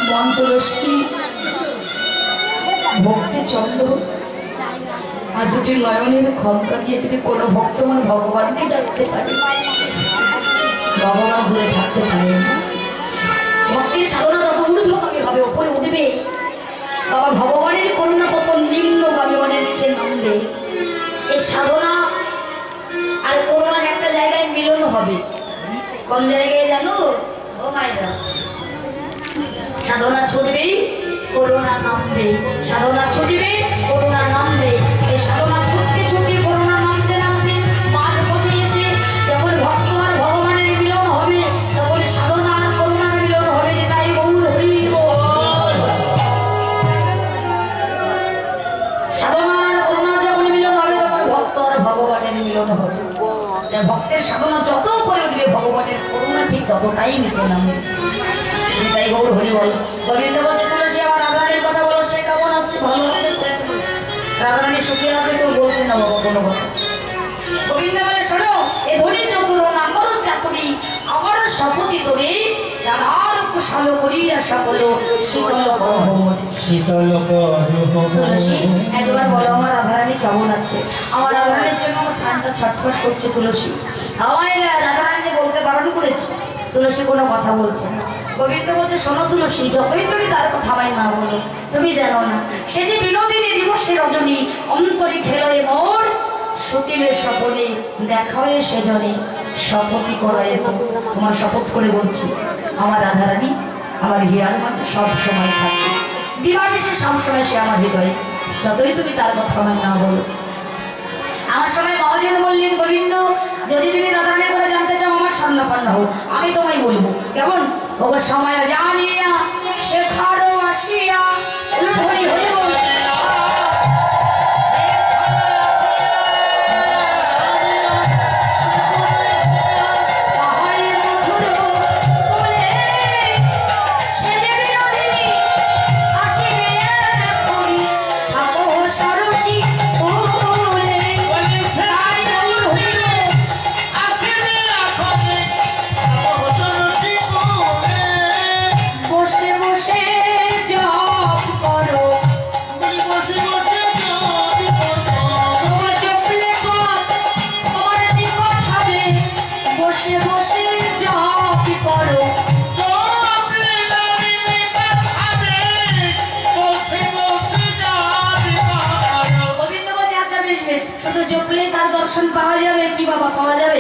মন তুলসী ভক্তি চন্দ্র আর দুটি নয়নের ক্ষমতা দিয়ে যদি কোনো ভক্তমান ভগবানকে ডাকতে পারে, ভগবান দূরে থাকতে পারে। ভক্তির সাধনা যত ঊর্ধ্বগামী হবে, ওপরে উঠবে, বাবা ভগবানের করুণা কত নিম্নগামী মানে নিচে নামবে। এই সাধনা আর করুণার একটা জায়গায় মিলন হবে। কোন জায়গায় জানো? ও মায়েরা, সাধনা ছুটবে, করুণা নামবে, সাধনা ছুটবে, করুণা নামবে। এই সাধনা ছুটতে ছুটতে, করুণা নামতে নামতে মাঝ পথে এসে যখন ভক্ত আর ভগবানের মিলন হবে, তখন সাধনা আর করুণার মিলন হবে। তাই গৌর হরি সাধনা আর করুণা যখন মিলন হবে, তখন ভক্ত আর ভগবানের মিলন হবে। ভক্তের সাধনা যত উপরে উঠবে, ভগবানের করুণা ঠিক ততটাই নিচে নামবে। তাই গৌর হরি বল। গোবিন্দ বলছে তুলসী আমার রাধারানীর কথা বলো, সে কেমন আছে, ভালো আছে, রাধারানী সুখী আছে, কেউ বলছে না বাবা কোনো কথা। গোবিন্দ বলে শোনো, এ ধরি চতুর না করো চাকরি, আমার শপথি তোরে রাধার কুশল করি আশা করো, শীতল তুলসী একবার বলো আমার রাধারানী কেমন আছে। আমার রাধারানীর জন্য আমার ঠান্ডা ছটফট করছে তুলসী। আমায় রাধারানী যে বলতে বারণ করেছে, তুলসী কোনো কথা বলছে না। গোবিন্দ বলছে শোনো তুলসী, যতই তুমি তার কথা আমায় না বলো, তুমি জানো না সে যে বিনোদিনী দিবসে রজনী, অন্তরে খেলোয় মোর সতীবের স্বপনে দেখা হয়ে সেজনে শপথই করায়। তোমার শপথ করে বলছি, আমার রাধারানী আমার হিয়ার মাঝে সব সময় থাকে, দিবানিশে সবসময় সে আমার হৃদয়ে, যতই তুমি তার কথা আমায় না বলো। আমার সময় মহাজন বললেন গোবিন্দ, যদি তুমি রাধারানীর কথা জানতে চাও আমার স্বর্ণপন্ন হও, আমি তোমায় বলবো কেমন। ওর সময় জানিয়া শেখারও আসিয়া ধরি হয়ে বল পাওয়া যাবে কি বাবা, পাওয়া যাবে